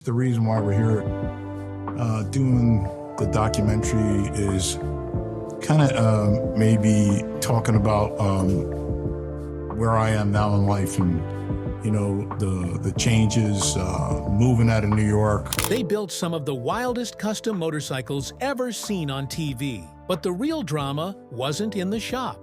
The reason why we're here doing the documentary is kind of maybe talking about where I am now in life and, you know, the changes, moving out of New York. They built some of the wildest custom motorcycles ever seen on TV. But the real drama wasn't in the shop.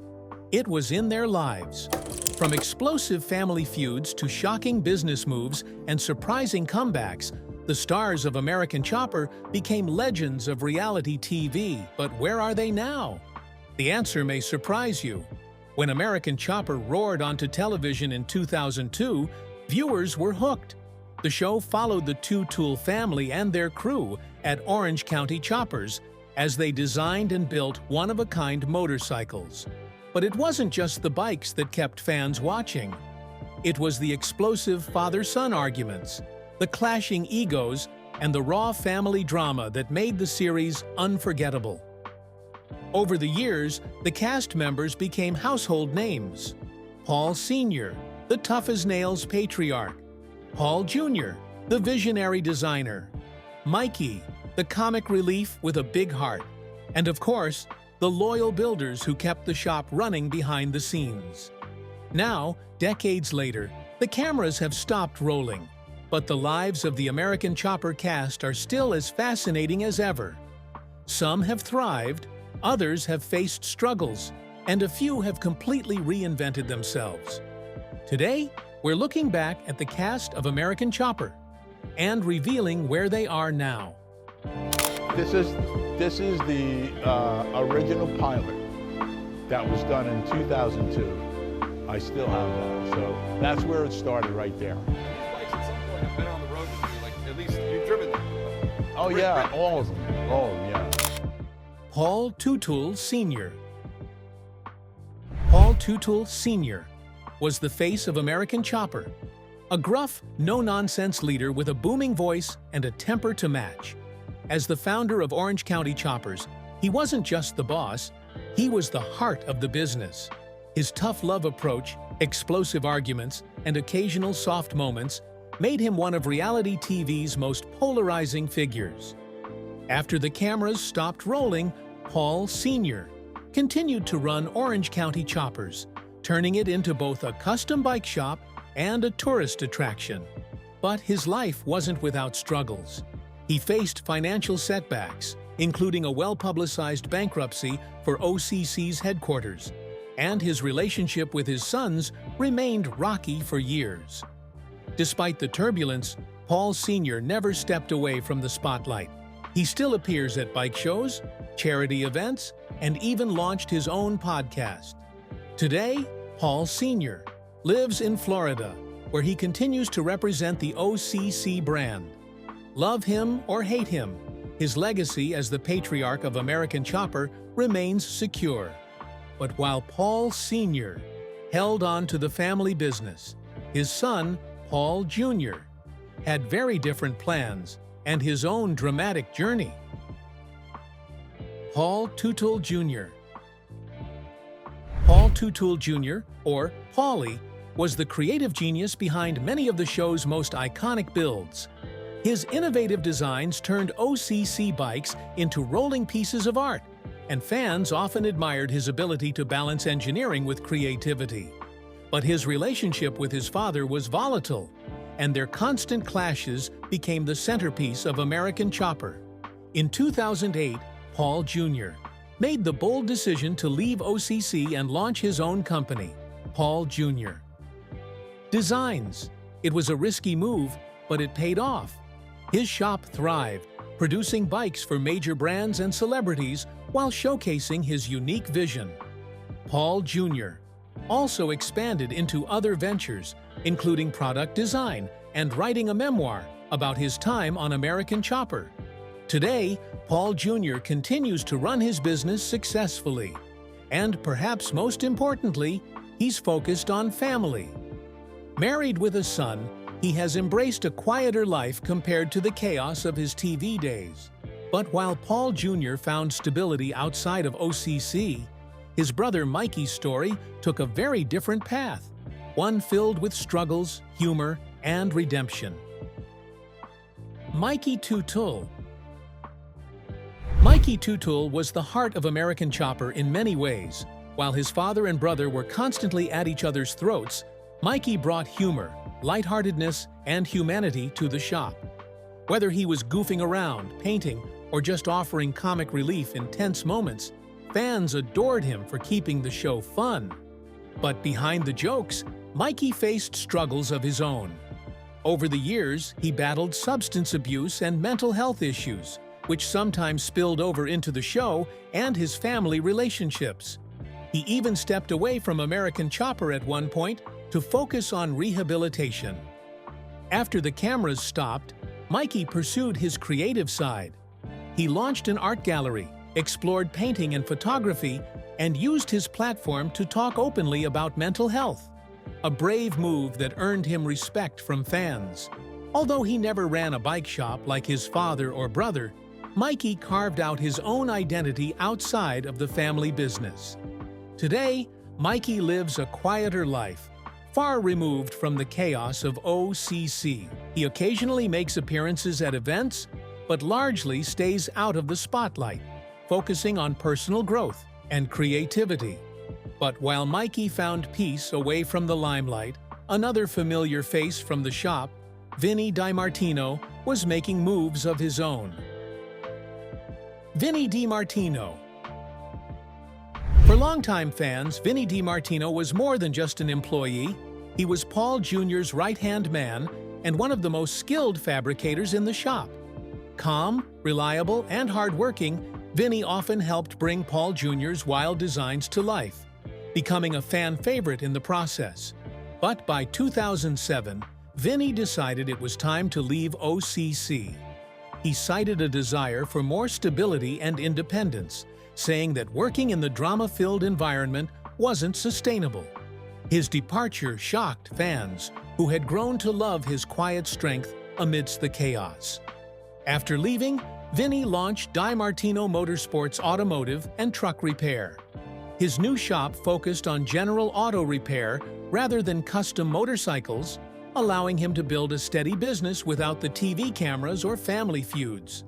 It was in their lives. From explosive family feuds to shocking business moves and surprising comebacks, the stars of American Chopper became legends of reality TV. But where are they now? The answer may surprise you. When American Chopper roared onto television in 2002, viewers were hooked. The show followed the Teutul family and their crew at Orange County Choppers as they designed and built one-of-a-kind motorcycles. But it wasn't just the bikes that kept fans watching. It was the explosive father-son arguments, the clashing egos, and the raw family drama that made the series unforgettable. Over the years, the cast members became household names. Pohl Sr., the tough-as-nails patriarch. Pohl Jr., the visionary designer. Mikey, the comic relief with a big heart. And of course, the loyal builders who kept the shop running behind the scenes. Now, decades later, the cameras have stopped rolling. But the lives of the American Chopper cast are still as fascinating as ever. Some have thrived, others have faced struggles, and a few have completely reinvented themselves. Today, we're looking back at the cast of American Chopper and revealing where they are now. This is the original pilot that was done in 2002. I still have that, so that's where it started right there. I've been on the road with you, like at least you've driven them. Oh yeah, all of them. Oh yeah. Pohl Teutul Sr. Pohl Teutul Sr. was the face of American Chopper, a gruff, no-nonsense leader with a booming voice and a temper to match. As the founder of Orange County Choppers, he wasn't just the boss, he was the heart of the business. His tough love approach, explosive arguments, and occasional soft moments made him one of reality TV's most polarizing figures. After the cameras stopped rolling, Pohl Sr. continued to run Orange County Choppers, turning it into both a custom bike shop and a tourist attraction. But his life wasn't without struggles. He faced financial setbacks, including a well-publicized bankruptcy for OCC's headquarters, and his relationship with his sons remained rocky for years. Despite the turbulence, Pohl Sr. never stepped away from the spotlight. He still appears at bike shows, charity events, and even launched his own podcast. Today, Pohl Sr. lives in Florida, where he continues to represent the OCC brand. Love him or hate him, his legacy as the patriarch of American Chopper remains secure. But while Pohl Sr. held on to the family business, his son, Pohl Jr., had very different plans and his own dramatic journey. Pohl Teutul Jr. Pohl Teutul Jr., or Paulie, was the creative genius behind many of the show's most iconic builds. His innovative designs turned OCC bikes into rolling pieces of art, and fans often admired his ability to balance engineering with creativity. But his relationship with his father was volatile, and their constant clashes became the centerpiece of American Chopper. In 2008, Pohl Jr. made the bold decision to leave OCC and launch his own company, Pohl Jr. Designs. It was a risky move, but it paid off. His shop thrived, producing bikes for major brands and celebrities while showcasing his unique vision. Pohl Jr. also expanded into other ventures, including product design and writing a memoir about his time on American Chopper. Today, Pohl Jr. continues to run his business successfully. And perhaps most importantly, he's focused on family. Married with a son, he has embraced a quieter life compared to the chaos of his TV days. But while Pohl Jr. found stability outside of OCC, his brother Mikey's story took a very different path, one filled with struggles, humor, and redemption. Mikey Teutul. Mikey Teutul was the heart of American Chopper in many ways. While his father and brother were constantly at each other's throats, Mikey brought humor, lightheartedness, and humanity to the shop. Whether he was goofing around, painting, or just offering comic relief in tense moments, fans adored him for keeping the show fun. But behind the jokes, Mikey faced struggles of his own. Over the years, he battled substance abuse and mental health issues, which sometimes spilled over into the show and his family relationships. He even stepped away from American Chopper at one point to focus on rehabilitation. After the cameras stopped, Mikey pursued his creative side. He launched an art gallery, explored painting and photography, and used his platform to talk openly about mental health. A brave move that earned him respect from fans. Although he never ran a bike shop like his father or brother, Mikey carved out his own identity outside of the family business. Today, Mikey lives a quieter life, far removed from the chaos of OCC. He occasionally makes appearances at events, but largely stays out of the spotlight, focusing on personal growth and creativity. But while Mikey found peace away from the limelight, another familiar face from the shop, Vinnie DiMartino, was making moves of his own. Vinnie DiMartino. For longtime fans, Vinnie DiMartino was more than just an employee. He was Pohl Jr.'s right-hand man and one of the most skilled fabricators in the shop. Calm, reliable, and hardworking, Vinnie often helped bring Pohl Jr.'s wild designs to life, becoming a fan favorite in the process. But by 2007, Vinnie decided it was time to leave OCC. He cited a desire for more stability and independence, saying that working in the drama-filled environment wasn't sustainable. His departure shocked fans, who had grown to love his quiet strength amidst the chaos. After leaving, Vinnie launched DiMartino Motorsports Automotive and Truck Repair. His new shop focused on general auto repair rather than custom motorcycles, allowing him to build a steady business without the TV cameras or family feuds.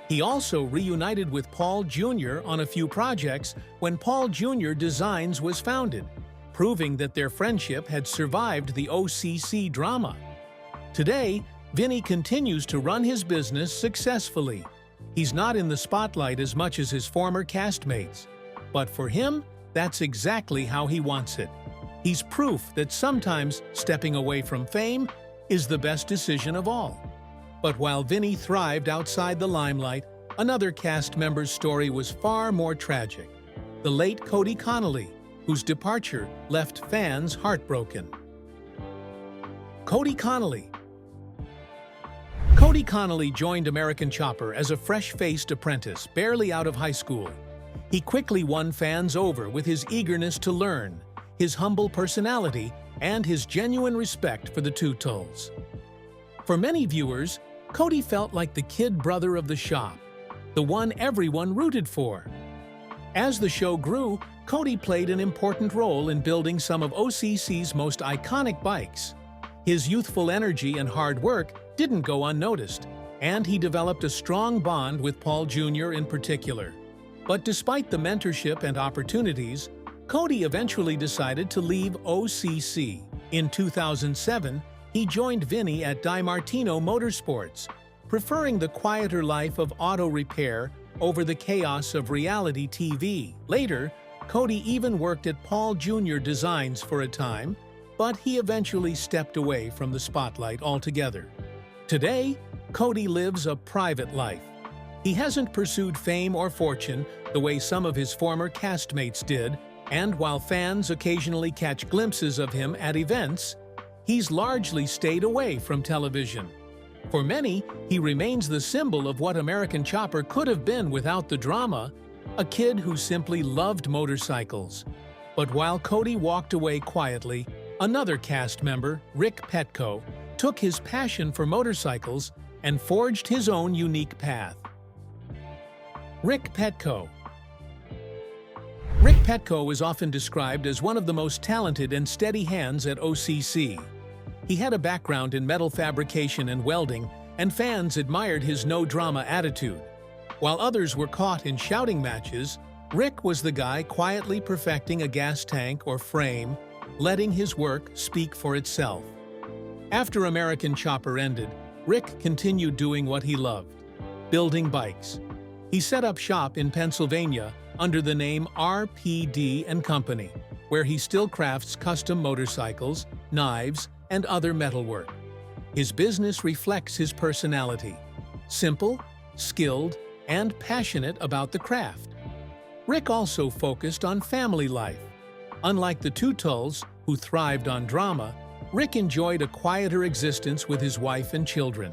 He also reunited with Pohl Jr. on a few projects when Pohl Jr. Designs was founded, proving that their friendship had survived the OCC drama. Today, Vinnie continues to run his business successfully. He's not in the spotlight as much as his former castmates, but for him, that's exactly how he wants it. He's proof that sometimes stepping away from fame is the best decision of all. But while Vinnie thrived outside the limelight, another cast member's story was far more tragic. The late Cody Connelly, whose departure left fans heartbroken. Cody Connelly. Cody Connelly joined American Chopper as a fresh-faced apprentice, barely out of high school. He quickly won fans over with his eagerness to learn, his humble personality, and his genuine respect for the Teutuls. For many viewers, Cody felt like the kid brother of the shop, the one everyone rooted for. As the show grew, Cody played an important role in building some of OCC's most iconic bikes. His youthful energy and hard work didn't go unnoticed, and he developed a strong bond with Pohl Jr. in particular. But despite the mentorship and opportunities, Cody eventually decided to leave OCC. In 2007, he joined Vinnie at DiMartino Motorsports, preferring the quieter life of auto repair over the chaos of reality TV. Later, Cody even worked at Pohl Jr. Designs for a time, but he eventually stepped away from the spotlight altogether. Today, Cody lives a private life. He hasn't pursued fame or fortune the way some of his former castmates did, and while fans occasionally catch glimpses of him at events, he's largely stayed away from television. For many, he remains the symbol of what American Chopper could have been without the drama, a kid who simply loved motorcycles. But while Cody walked away quietly, another cast member, Petko, took his passion for motorcycles and forged his own unique path. Petko. Petko is often described as one of the most talented and steady hands at OCC. He had a background in metal fabrication and welding, and fans admired his no-drama attitude. While others were caught in shouting matches, Rick was the guy quietly perfecting a gas tank or frame, letting his work speak for itself. After American Chopper ended, Rick continued doing what he loved, building bikes. He set up shop in Pennsylvania under the name RPD & Company, where he still crafts custom motorcycles, knives, and other metalwork. His business reflects his personality: simple, skilled, and passionate about the craft. Rick also focused on family life. Unlike the Teutuls, who thrived on drama, Rick enjoyed a quieter existence with his wife and children.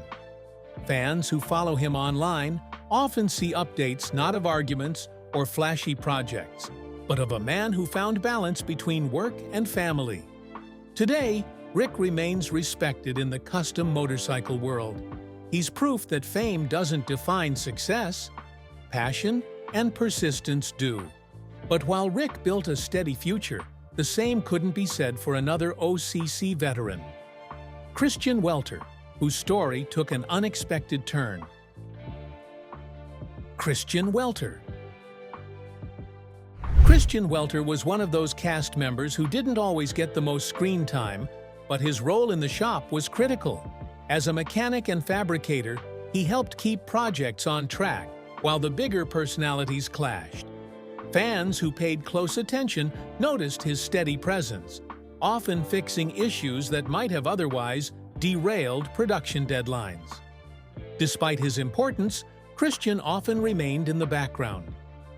Fans who follow him online often see updates not of arguments or flashy projects, but of a man who found balance between work and family. Today, Rick remains respected in the custom motorcycle world. He's proof that fame doesn't define success. Passion and persistence do. But while Rick built a steady future, the same couldn't be said for another OCC veteran, Christian Welter, whose story took an unexpected turn. Christian Welter. Christian Welter was one of those cast members who didn't always get the most screen time, but his role in the shop was critical. As a mechanic and fabricator, he helped keep projects on track while the bigger personalities clashed. Fans who paid close attention noticed his steady presence, often fixing issues that might have otherwise derailed production deadlines. Despite his importance, Christian often remained in the background.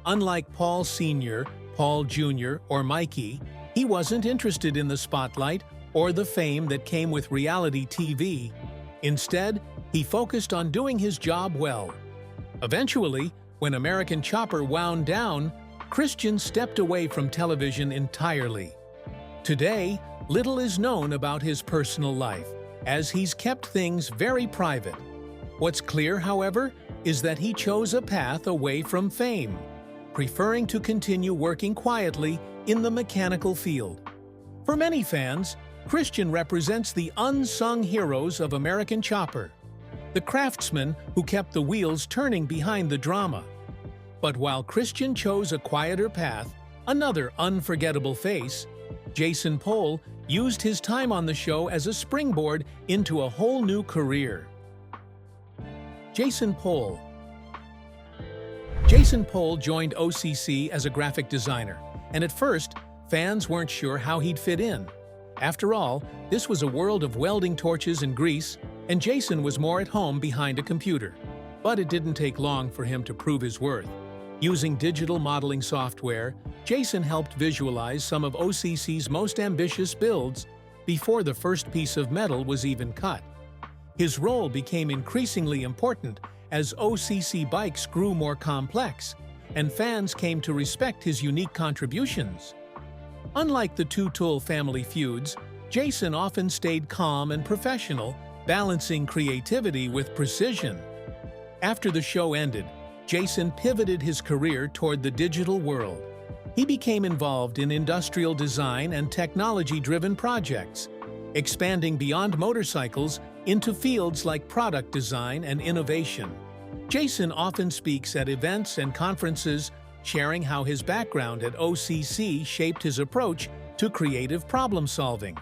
Unlike Pohl Sr., Pohl Jr., or Mikey, he wasn't interested in the spotlight or the fame that came with reality TV. Instead, he focused on doing his job well. Eventually, when American Chopper wound down, Christian stepped away from television entirely. Today, little is known about his personal life, as he's kept things very private. What's clear, however, is that he chose a path away from fame, preferring to continue working quietly in the mechanical field. For many fans, Christian represents the unsung heroes of American Chopper, the craftsman who kept the wheels turning behind the drama. But while Christian chose a quieter path, another unforgettable face, Jason Pohl used his time on the show as a springboard into a whole new career. Jason Pohl. Jason Pohl joined OCC as a graphic designer, and at first, fans weren't sure how he'd fit in. After all, this was a world of welding torches and grease, and Jason was more at home behind a computer. But it didn't take long for him to prove his worth. Using digital modeling software, Jason helped visualize some of OCC's most ambitious builds before the first piece of metal was even cut. His role became increasingly important as OCC bikes grew more complex, and fans came to respect his unique contributions. Unlike the Teutul family feuds, Jason often stayed calm and professional, balancing creativity with precision. After the show ended, Jason pivoted his career toward the digital world. He became involved in industrial design and technology-driven projects, expanding beyond motorcycles into fields like product design and innovation. Jason often speaks at events and conferences, sharing how his background at OCC shaped his approach to creative problem-solving.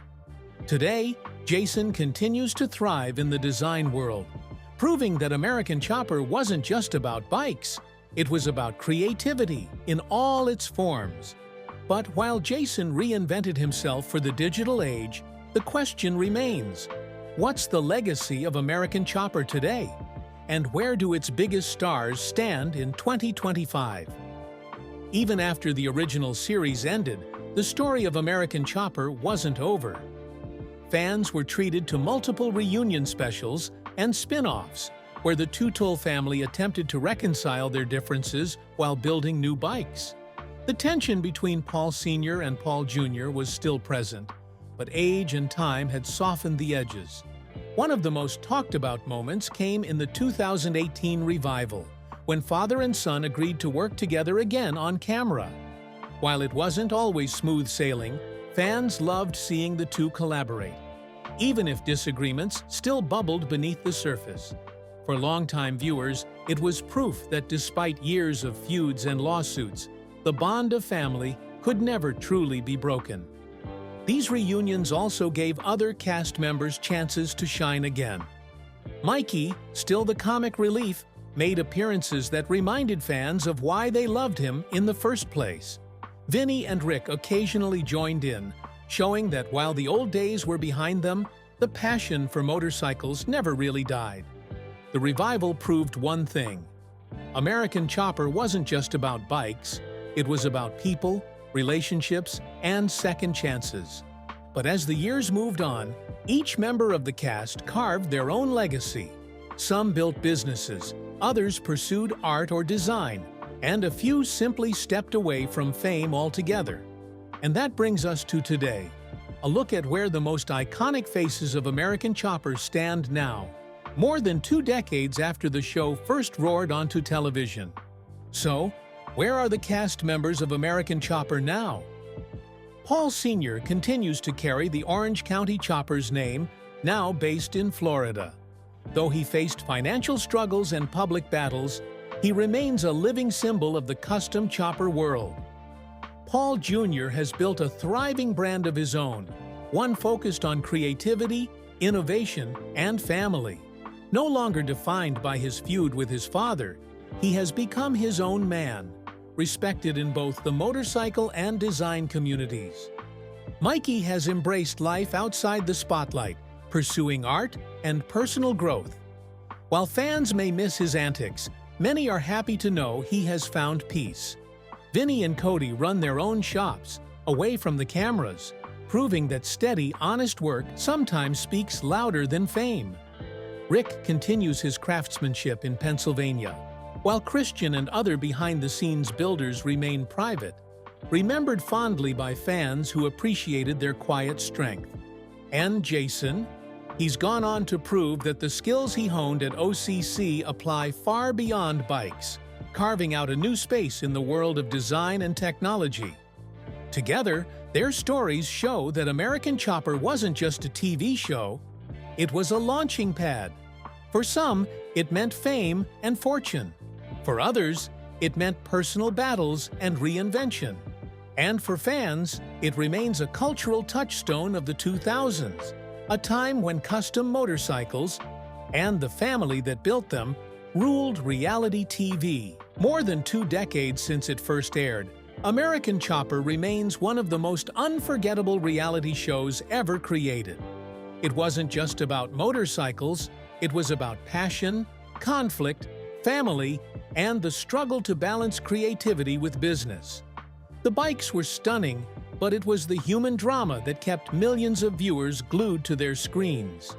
Today, Jason continues to thrive in the design world, proving that American Chopper wasn't just about bikes, it was about creativity in all its forms. But while Jason reinvented himself for the digital age, the question remains: what's the legacy of American Chopper today? And where do its biggest stars stand in 2025? Even after the original series ended, the story of American Chopper wasn't over. Fans were treated to multiple reunion specials and spin-offs, where the Teutul family attempted to reconcile their differences while building new bikes. The tension between Pohl Sr. and Pohl Jr. was still present, but age and time had softened the edges. One of the most talked-about moments came in the 2018 revival, when father and son agreed to work together again on camera. While it wasn't always smooth sailing, fans loved seeing the two collaborate, even if disagreements still bubbled beneath the surface. For longtime viewers, it was proof that despite years of feuds and lawsuits, the bond of family could never truly be broken. These reunions also gave other cast members chances to shine again. Mikey, still the comic relief, made appearances that reminded fans of why they loved him in the first place. Vinnie and Rick occasionally joined in, showing that while the old days were behind them, the passion for motorcycles never really died. The revival proved one thing: American Chopper wasn't just about bikes, it was about people, relationships, and second chances. But as the years moved on, each member of the cast carved their own legacy. Some built businesses, others pursued art or design, and a few simply stepped away from fame altogether. And that brings us to today, a look at where the most iconic faces of American Chopper stand now, more than 2 decades after the show first roared onto television. So, where are the cast members of American Chopper now? Pohl Sr. continues to carry the Orange County Chopper's name, now based in Florida. Though he faced financial struggles and public battles, he remains a living symbol of the custom chopper world. Pohl Jr. has built a thriving brand of his own, one focused on creativity, innovation, and family. No longer defined by his feud with his father, he has become his own man, respected in both the motorcycle and design communities. Mikey has embraced life outside the spotlight, pursuing art and personal growth. While fans may miss his antics, many are happy to know he has found peace. Vinnie and Cody run their own shops, away from the cameras, proving that steady, honest work sometimes speaks louder than fame. Rick continues his craftsmanship in Pennsylvania, while Christian and other behind-the-scenes builders remain private, remembered fondly by fans who appreciated their quiet strength. And Jason? He's gone on to prove that the skills he honed at OCC apply far beyond bikes, carving out a new space in the world of design and technology. Together, their stories show that American Chopper wasn't just a TV show, it was a launching pad. For some, it meant fame and fortune. For others, it meant personal battles and reinvention. And for fans, it remains a cultural touchstone of the 2000s, a time when custom motorcycles, and the family that built them, ruled reality TV. More than 2 decades since it first aired, American Chopper remains one of the most unforgettable reality shows ever created. It wasn't just about motorcycles, it was about passion, conflict, family, and the struggle to balance creativity with business. The bikes were stunning, but it was the human drama that kept millions of viewers glued to their screens.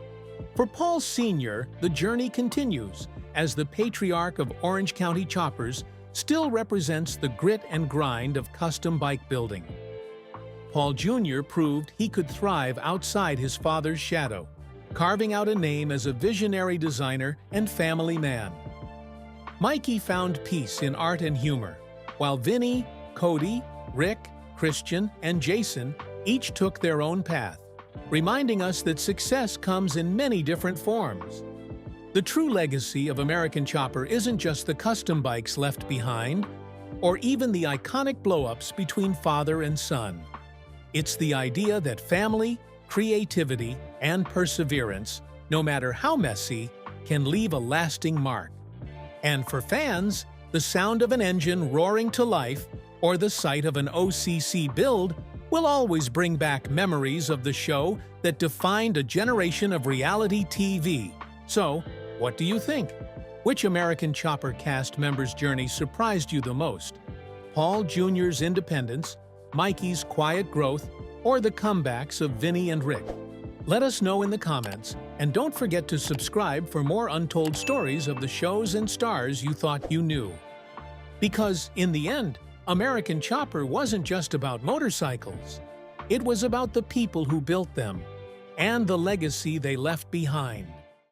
For Pohl Sr., the journey continues, as the patriarch of Orange County Choppers still represents the grit and grind of custom bike building. Pohl Jr. proved he could thrive outside his father's shadow, carving out a name as a visionary designer and family man. Mikey found peace in art and humor, while Vinnie, Cody, Rick, Christian, and Jason each took their own path, reminding us that success comes in many different forms. The true legacy of American Chopper isn't just the custom bikes left behind, or even the iconic blow-ups between father and son. It's the idea that family, creativity, and perseverance, no matter how messy, can leave a lasting mark. And for fans, the sound of an engine roaring to life or the sight of an OCC build will always bring back memories of the show that defined a generation of reality TV. So, what do you think? Which American Chopper cast member's journey surprised you the most? Pohl Jr.'s independence, Mikey's quiet growth, or the comebacks of Vinnie and Rick? Let us know in the comments, and don't forget to subscribe for more untold stories of the shows and stars you thought you knew. Because, in the end, American Chopper wasn't just about motorcycles. It was about the people who built them, and the legacy they left behind.